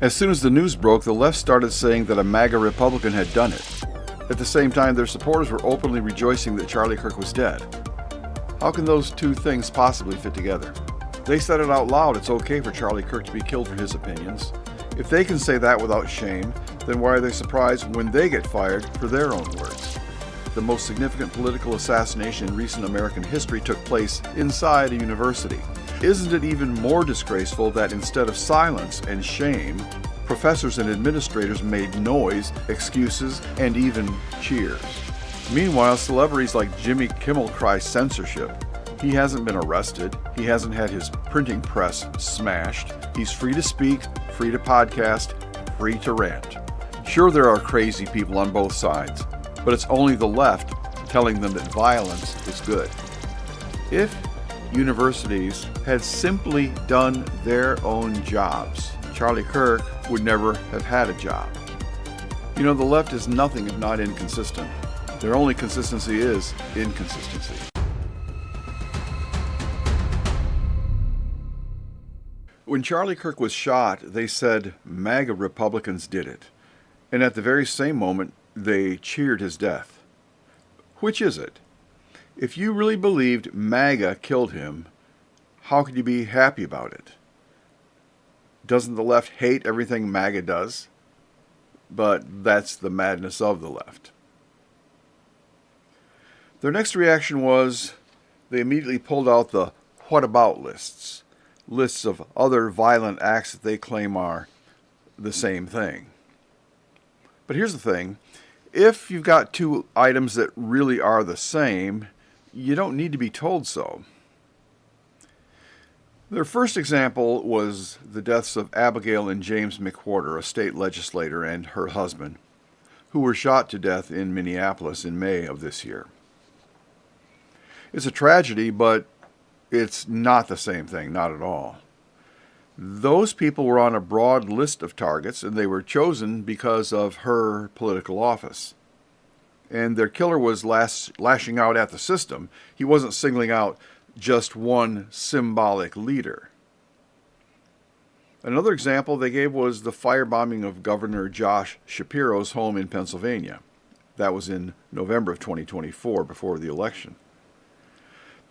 As soon as the news broke, the left started saying that a MAGA Republican had done it. At the same time, their supporters were openly rejoicing that Charlie Kirk was dead. How can those two things possibly fit together? They said it out loud, it's okay for Charlie Kirk to be killed for his opinions. If they can say that without shame, then why are they surprised when they get fired for their own words? The most significant political assassination in recent American history took place inside a university. Isn't it even more disgraceful that instead of silence and shame, professors and administrators made noise, excuses, and even cheers? Meanwhile, celebrities like Jimmy Kimmel cry censorship. He hasn't been arrested. He hasn't had his printing press smashed. He's free to speak, free to podcast, free to rant. Sure, there are crazy people on both sides, but it's only the left telling them that violence is good. If universities had simply done their own jobs, Charlie Kirk would never have had a job. You know, the left is nothing if not inconsistent. Their only consistency is inconsistency. When Charlie Kirk was shot, they said MAGA Republicans did it. And at the very same moment, they cheered his death. Which is it? If you really believed MAGA killed him, how could you be happy about it? Doesn't the left hate everything MAGA does? But that's the madness of the left. Their next reaction was they immediately pulled out the what about lists of other violent acts that they claim are the same thing. But here's the thing. If you've got two items that really are the same, you don't need to be told so. Their first example was the deaths of Abigail and James McWhorter, a state legislator, and her husband, who were shot to death in Minneapolis in May of this year. It's a tragedy, but it's not the same thing, not at all. Those people were on a broad list of targets, and they were chosen because of her political office. And their killer was lashing out at the system. He wasn't singling out just one symbolic leader. Another example they gave was the firebombing of Governor Josh Shapiro's home in Pennsylvania. That was in November of 2024, before the election.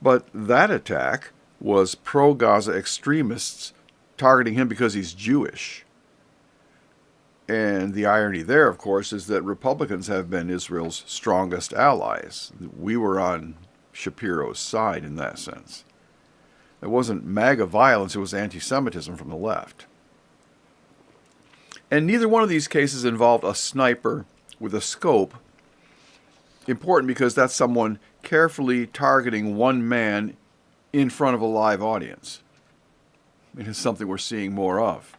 But that attack was pro-Gaza extremists targeting him because he's Jewish. And the irony there, of course, is that Republicans have been Israel's strongest allies. We were on Shapiro's side in that sense. It wasn't MAGA violence, it was anti-Semitism from the left. And neither one of these cases involved a sniper with a scope. Important because that's someone carefully targeting one man in front of a live audience. It is something we're seeing more of.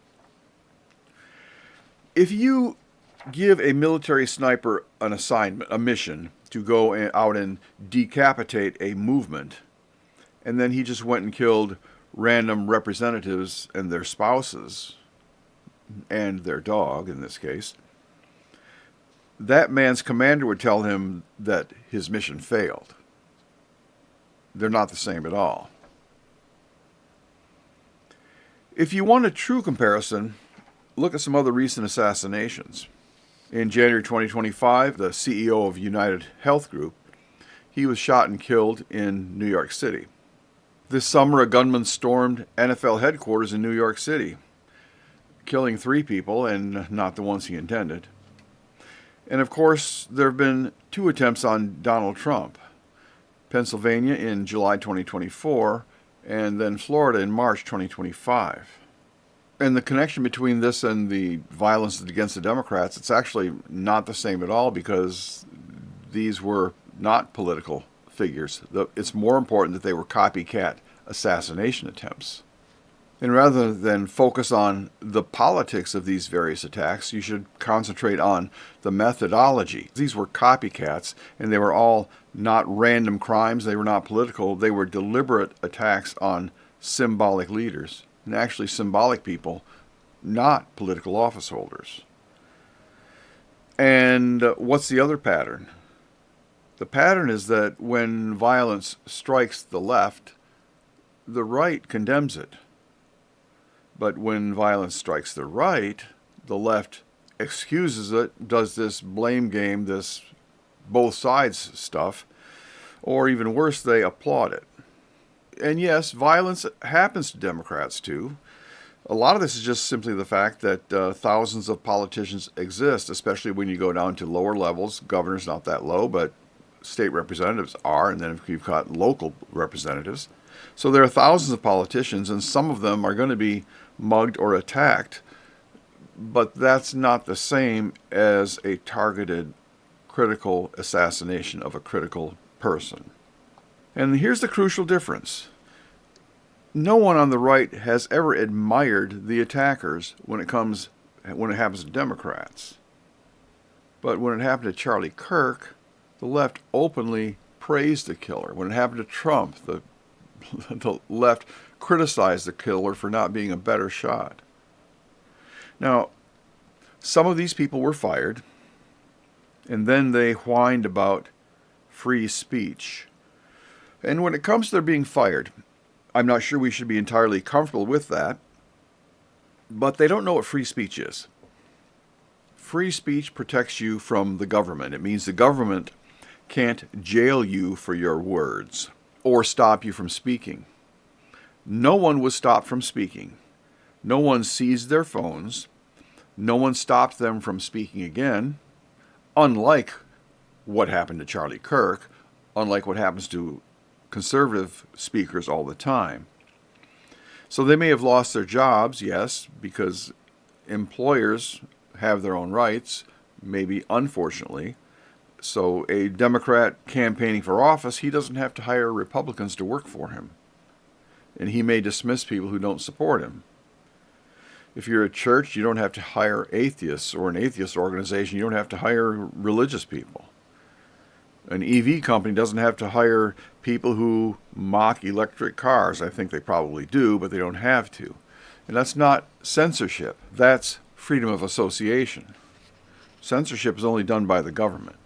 If you give a military sniper an assignment, a mission, to go out and decapitate a movement, and then he just went and killed random representatives and their spouses, and their dog in this case, that man's commander would tell him that his mission failed. They're not the same at all. If you want a true comparison, look at some other recent assassinations. In January 2025, the CEO of United Health Group, he was shot and killed in New York City. This summer, a gunman stormed NFL headquarters in New York City, killing 3 people and not the ones he intended. And of course, there have been 2 attempts on Donald Trump. Pennsylvania in July 2024, and then Florida in March 2025. And the connection between this and the violence against the Democrats, it's actually not the same at all because these were not political figures. It's more important that they were copycat assassination attempts. And rather than focus on the politics of these various attacks, you should concentrate on the methodology. These were copycats, and they were all not random crimes. They were not political. They were deliberate attacks on symbolic leaders, and actually symbolic people, not political office holders. And what's the other pattern? The pattern is that when violence strikes the left, the right condemns it. But when violence strikes the right, the left excuses it, does this blame game, this both sides stuff, or even worse, they applaud it. And yes, violence happens to Democrats too. A lot of this is just simply the fact that thousands of politicians exist, especially when you go down to lower levels. Governor's not that low, but state representatives are, and then if you've got local representatives. So there are thousands of politicians, and some of them are going to be mugged or attacked, but that's not the same as a targeted critical assassination of a critical person. And here's the crucial difference. No one on the right has ever admired the attackers when it happens to Democrats. But when it happened to Charlie Kirk, the left openly praised the killer. When it happened to Trump, the left criticized the killer for not being a better shot. Now, some of these people were fired, and then they whined about free speech. And when it comes to their being fired, I'm not sure we should be entirely comfortable with that, but they don't know what free speech is. Free speech protects you from the government. It means the government can't jail you for your words or stop you from speaking. No one was stopped from speaking. No one seized their phones. No one stopped them from speaking again, unlike what happened to Charlie Kirk, unlike what happens to conservative speakers all the time. So they may have lost their jobs, yes, because employers have their own rights, maybe unfortunately. So a Democrat campaigning for office, he doesn't have to hire Republicans to work for him. And he may dismiss people who don't support him. If you're a church, you don't have to hire atheists, or an atheist organization, you don't have to hire religious people. An EV company doesn't have to hire people who mock electric cars. I think they probably do, but they don't have to. And that's not censorship. That's freedom of association. Censorship is only done by the government.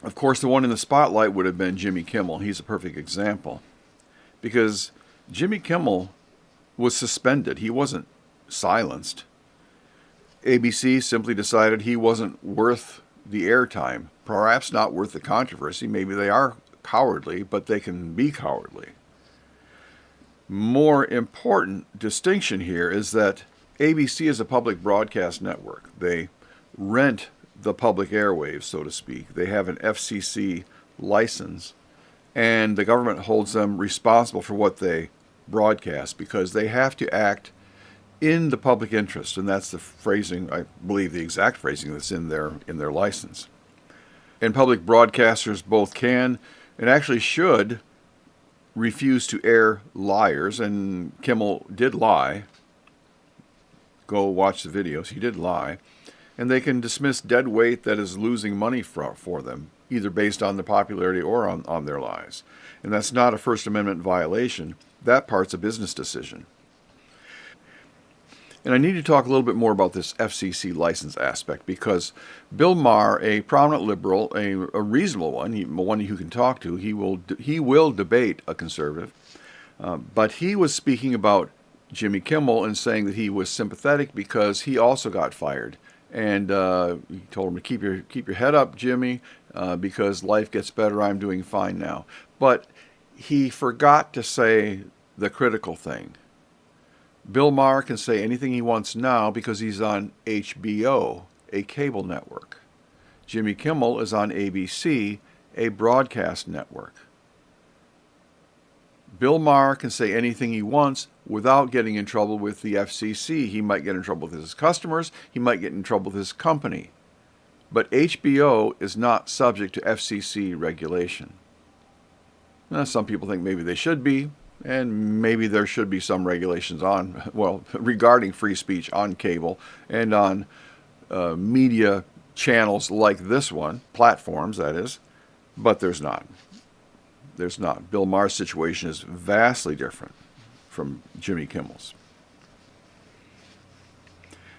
Of course, the one in the spotlight would have been Jimmy Kimmel. He's a perfect example. Because Jimmy Kimmel was suspended. He wasn't silenced. ABC simply decided he wasn't worth the airtime. Perhaps not worth the controversy. Maybe they are cowardly, but they can be cowardly. More important distinction here is that ABC is a public broadcast network. They rent the public airwaves, so to speak. They have an FCC license, and the government holds them responsible for what they broadcast because they have to act in the public interest, and that's the phrasing, I believe the exact phrasing that's in their license. And public broadcasters both can and actually should refuse to air liars, and Kimmel did lie. Go watch the videos. He did lie. And they can dismiss dead weight that is losing money for them, either based on the popularity or on their lies. And that's not a First Amendment violation. That part's a business decision. And I need to talk a little bit more about this FCC license aspect, because Bill Maher, a prominent liberal, a reasonable one, one who can talk to, he will debate a conservative, but he was speaking about Jimmy Kimmel and saying that he was sympathetic because he also got fired. And he told him to keep your head up, Jimmy, because life gets better. I'm doing fine now. But he forgot to say the critical thing. Bill Maher can say anything he wants now because he's on HBO, a cable network. Jimmy Kimmel is on ABC, a broadcast network. Bill Maher can say anything he wants without getting in trouble with the FCC. He might get in trouble with his customers. He might get in trouble with his company. But HBO is not subject to FCC regulation. Now, some people think maybe they should be, and maybe there should be some regulations regarding free speech on cable and on media channels like this one, platforms that is, but there's not. There's not. Bill Maher's situation is vastly different from Jimmy Kimmel's.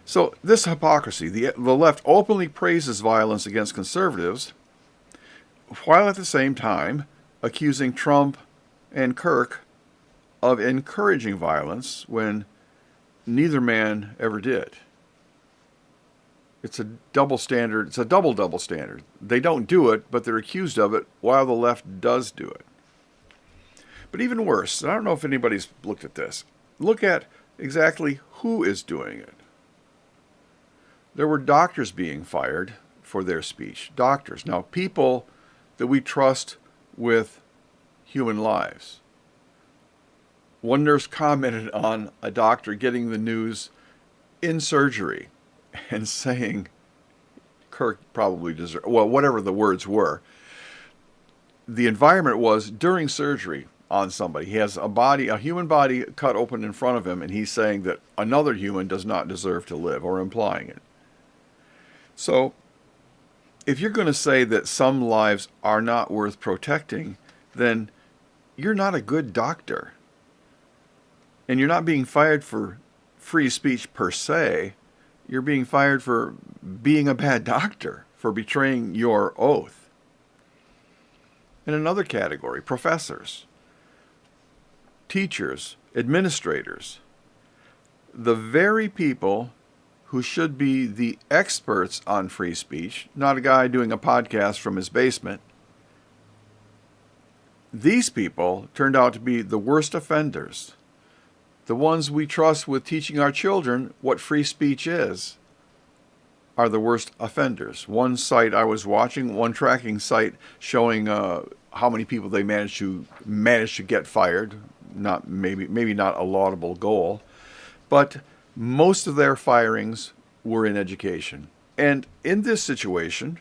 So this hypocrisy, the left openly praises violence against conservatives, while at the same time accusing Trump and Kirk of encouraging violence when neither man ever did. It's a double standard. It's a double standard. They don't do it, but they're accused of it while the left does do it. But even worse, and I don't know if anybody's looked at this, look at exactly who is doing it. There were doctors being fired for their speech. Doctors. Now, people that we trust with human lives. One nurse commented on a doctor getting the news in surgery and saying Kirk probably deserved, well, whatever the words were. The environment was during surgery on somebody. He has a human body cut open in front of him, and he's saying that another human does not deserve to live, or implying it. So, if you're going to say that some lives are not worth protecting, then you're not a good doctor. And you're not being fired for free speech per se. You're being fired for being a bad doctor, for betraying your oath. In another category, professors, teachers, administrators, the very people who should be the experts on free speech, not a guy doing a podcast from his basement. These people turned out to be the worst offenders. The ones we trust with teaching our children what free speech is are the worst offenders. One site I was watching, one tracking site showing how many people they managed to get fired. Not maybe not a laudable goal, but most of their firings were in education. And in this situation,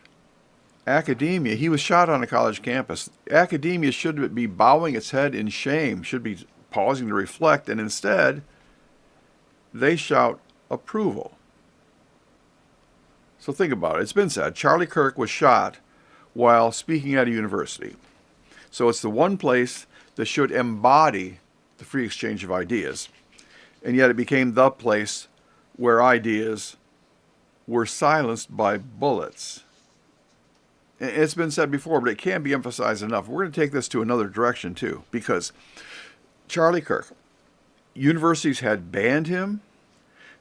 academia, he was shot on a college campus. Academia should be bowing its head in shame, should be pausing to reflect, and instead, they shout approval. So think about it. It's been said, Charlie Kirk was shot while speaking at a university. So it's the one place that should embody the free exchange of ideas, and yet it became the place where ideas were silenced by bullets. It's been said before, but it can't be emphasized enough. We're going to take this to another direction too, because Charlie Kirk, universities had banned him,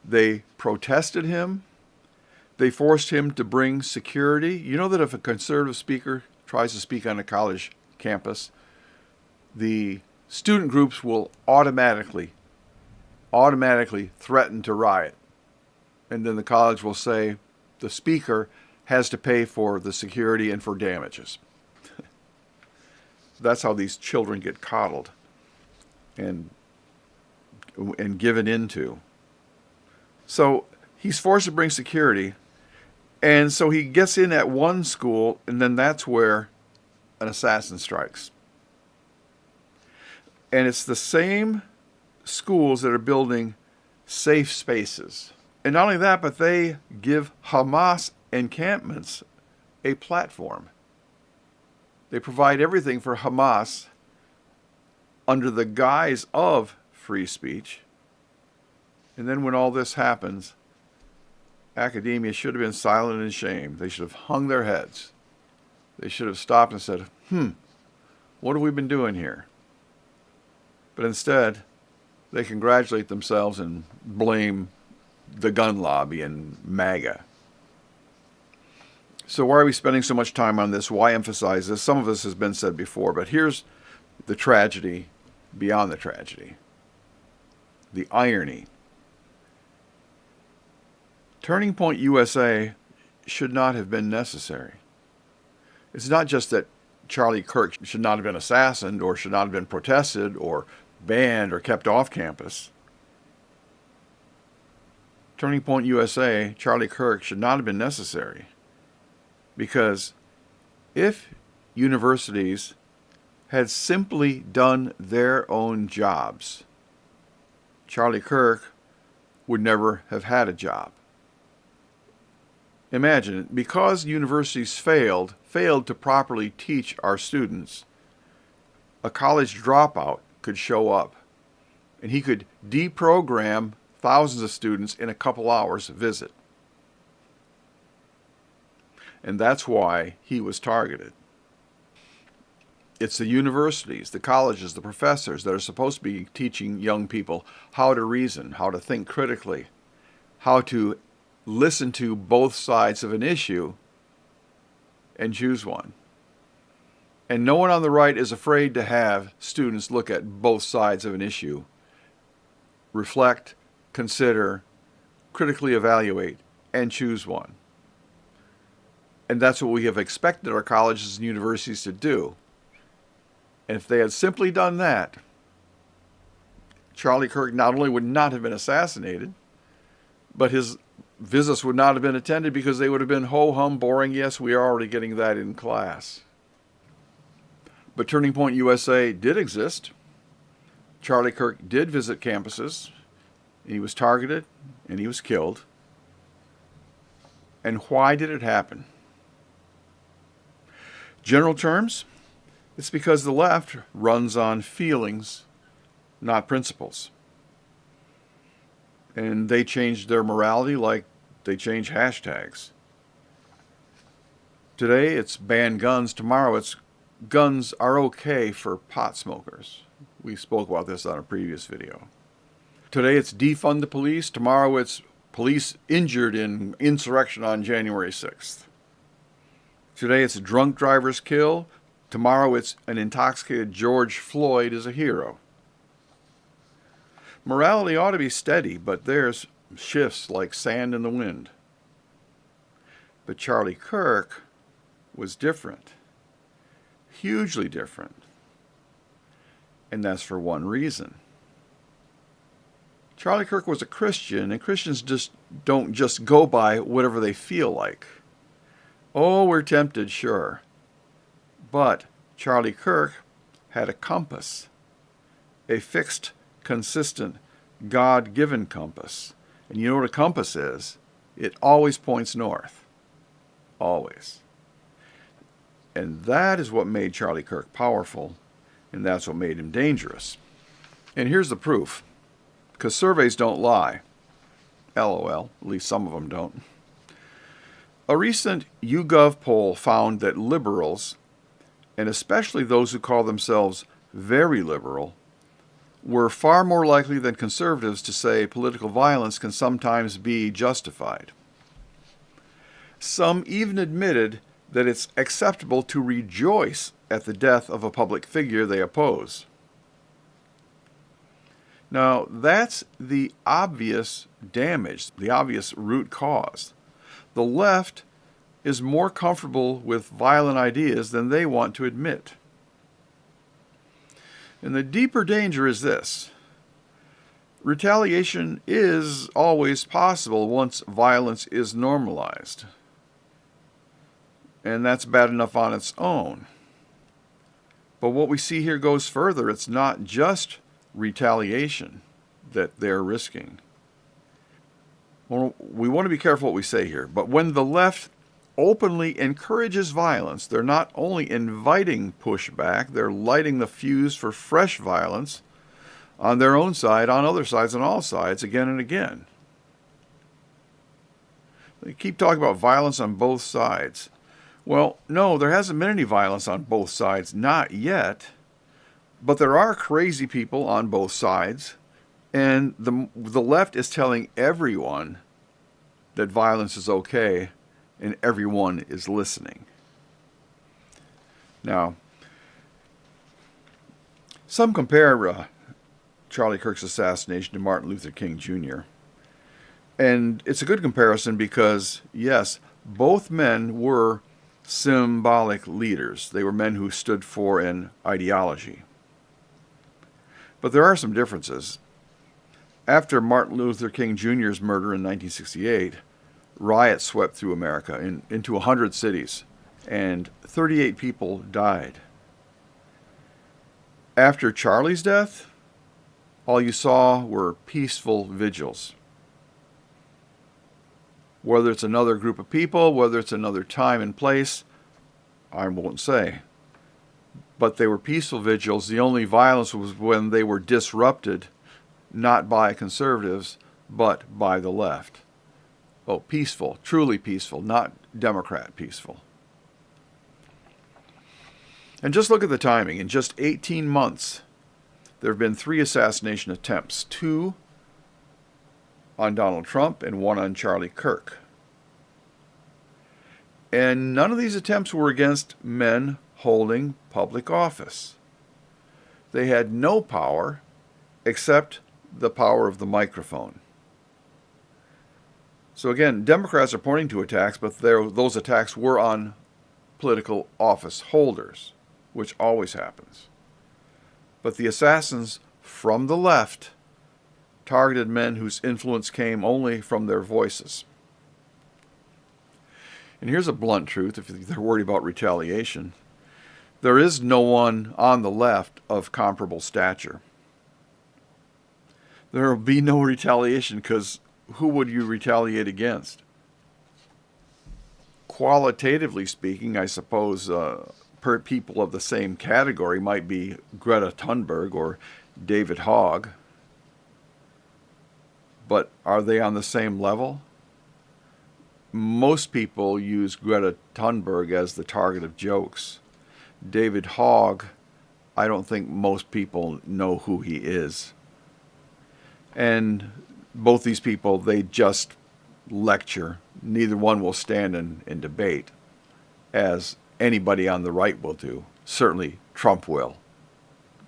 they protested him, they forced him to bring security. You know that if a conservative speaker tries to speak on a college campus, the student groups will automatically threaten to riot. And then the college will say the speaker has to pay for the security and for damages. That's how these children get coddled and given into. So he's forced to bring security, and so he gets in at one school, and then that's where an assassin strikes. And it's the same schools that are building safe spaces. And not only that, but they give Hamas encampments a platform. They provide everything for Hamas under the guise of free speech. And then when all this happens, academia should have been silent in shame. They should have hung their heads. They should have stopped and said, what have we been doing here? But instead, they congratulate themselves and blame the gun lobby and MAGA. So why are we spending so much time on this? Why emphasize this? Some of this has been said before, but here's the tragedy beyond the tragedy. The irony. Turning Point USA should not have been necessary. It's not just that Charlie Kirk should not have been assassinated or should not have been protested or banned or kept off campus. Turning Point USA, Charlie Kirk should not have been necessary, because if universities had simply done their own jobs, Charlie Kirk would never have had a job. Imagine, because universities failed to properly teach our students, a college dropout could show up, and he could deprogram thousands of students in a couple hours visit. And that's why he was targeted. It's the universities, the colleges, the professors that are supposed to be teaching young people how to reason, how to think critically, how to listen to both sides of an issue and choose one. And no one on the right is afraid to have students look at both sides of an issue, reflect, consider, critically evaluate, and choose one. And that's what we have expected our colleges and universities to do. And if they had simply done that, Charlie Kirk not only would not have been assassinated, but his visits would not have been attended because they would have been ho-hum, boring. Yes, we are already getting that in class. But Turning Point USA did exist. Charlie Kirk did visit campuses. He was targeted and he was killed. And why did it happen? General terms, it's because the left runs on feelings, not principles. And they changed their morality like they change hashtags. Today it's ban guns. Tomorrow it's guns are okay for pot smokers. We spoke about this on a previous video. Today it's defund the police. Tomorrow it's police injured in insurrection on January 6th. Today it's drunk drivers kill. Tomorrow it's an intoxicated George Floyd is a hero. Morality ought to be steady, but there's shifts like sand in the wind. But Charlie Kirk was different. Hugely different. And that's for one reason. Charlie Kirk was a Christian, and Christians don't just go by whatever they feel like. Oh, we're tempted, sure. But Charlie Kirk had a compass, a fixed, consistent, God-given compass. And you know what a compass is? It always points north. Always. And that is what made Charlie Kirk powerful, and that's what made him dangerous. And here's the proof, because surveys don't lie. LOL, at least some of them don't. A recent YouGov poll found that liberals, and especially those who call themselves very liberal, were far more likely than conservatives to say political violence can sometimes be justified. Some even admitted that it's acceptable to rejoice at the death of a public figure they oppose. Now, that's the obvious damage, the obvious root cause. The left is more comfortable with violent ideas than they want to admit. And the deeper danger is this. Retaliation is always possible once violence is normalized. And that's bad enough on its own. But what we see here goes further. It's not just retaliation that they're risking. Well, we want to be careful what we say here, but when the left openly encourages violence, they're not only inviting pushback, they're lighting the fuse for fresh violence on their own side, on other sides, on all sides, again and again. They keep talking about violence on both sides. Well, no, there hasn't been any violence on both sides, not yet. But there are crazy people on both sides, and the left is telling everyone that violence is okay, and everyone is listening. Now, some compare Charlie Kirk's assassination to Martin Luther King Jr. And it's a good comparison because, yes, both men were symbolic leaders. They were men who stood for an ideology. But there are some differences. After Martin Luther King Jr.'s murder in 1968, riots swept through America into 100 cities, and 38 people died. After Charlie's death, all you saw were peaceful vigils. Whether it's another group of people, whether it's another time and place, I won't say. But they were peaceful vigils. The only violence was when they were disrupted, not by conservatives, but by the left. Oh, peaceful, truly peaceful, not Democrat peaceful. And just look at the timing. In just 18 months, there have been 3 assassination attempts, 2 on Donald Trump and 1 on Charlie Kirk. And none of these attempts were against men holding public office. They had no power except the power of the microphone. So again, Democrats are pointing to attacks, but those attacks were on political office holders, which always happens. But the assassins from the left targeted men whose influence came only from their voices. And here's a blunt truth, if they're worried about retaliation. There is no one on the left of comparable stature. There will be no retaliation because who would you retaliate against? Qualitatively speaking, I suppose people of the same category might be Greta Thunberg or David Hogg. But are they on the same level? Most people use Greta Thunberg as the target of jokes. David Hogg, I don't think most people know who he is. And both these people, they just lecture. Neither one will stand in debate, as anybody on the right will do. Certainly Trump will.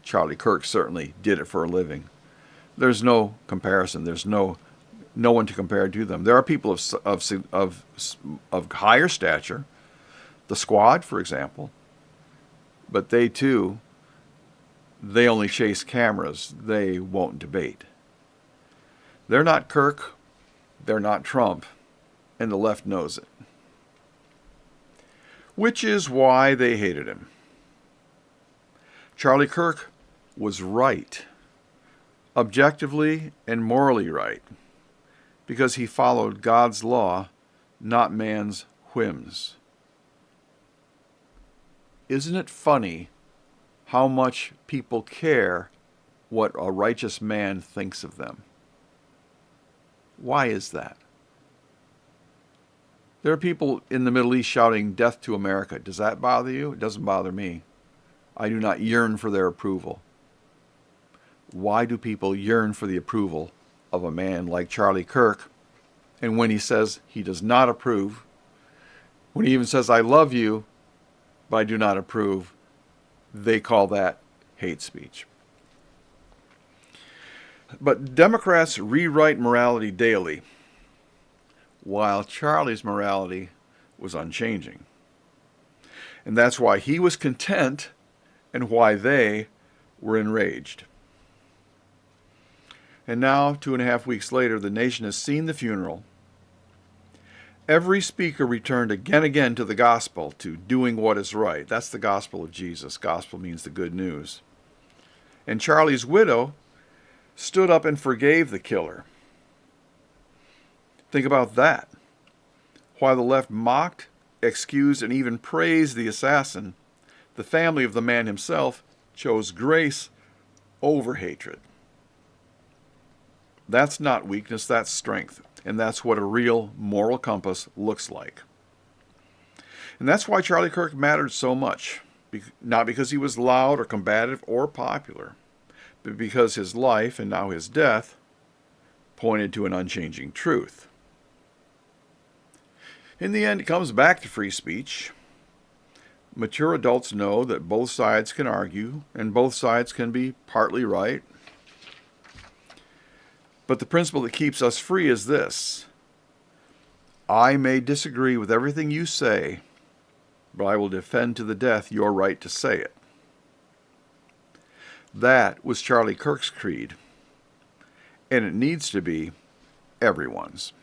Charlie Kirk certainly did it for a living. There's no comparison. There's no one to compare to them. There are people of higher stature, the Squad, for example, but they too, they only chase cameras. They won't debate. They're not Kirk, they're not Trump, and the left knows it. Which is why they hated him. Charlie Kirk was right, objectively and morally right, because he followed God's law, not man's whims. Isn't it funny how much people care what a righteous man thinks of them? Why is that? There are people in the Middle East shouting death to America. Does that bother you? It doesn't bother me. I do not yearn for their approval. Why do people yearn for the approval of a man like Charlie Kirk? And when he says he does not approve, when he even says, I love you, but I do not approve, they call that hate speech. But Democrats rewrite morality daily, while Charlie's morality was unchanging. And that's why he was content and why they were enraged. And now, 2.5 weeks later, the nation has seen the funeral. Every speaker returned again to the gospel, to doing what is right. That's the gospel of Jesus. Gospel means the good news. And Charlie's widow stood up and forgave the killer. Think about that. While the left mocked, excused, and even praised the assassin, the family of the man himself chose grace over hatred. That's not weakness, that's strength. And that's what a real moral compass looks like. And that's why Charlie Kirk mattered so much. Not because he was loud or combative or popular, but because his life, and now his death, pointed to an unchanging truth. In the end, it comes back to free speech. Mature adults know that both sides can argue, and both sides can be partly right. But the principle that keeps us free is this: I may disagree with everything you say, but I will defend to the death your right to say it. That was Charlie Kirk's creed, and it needs to be everyone's.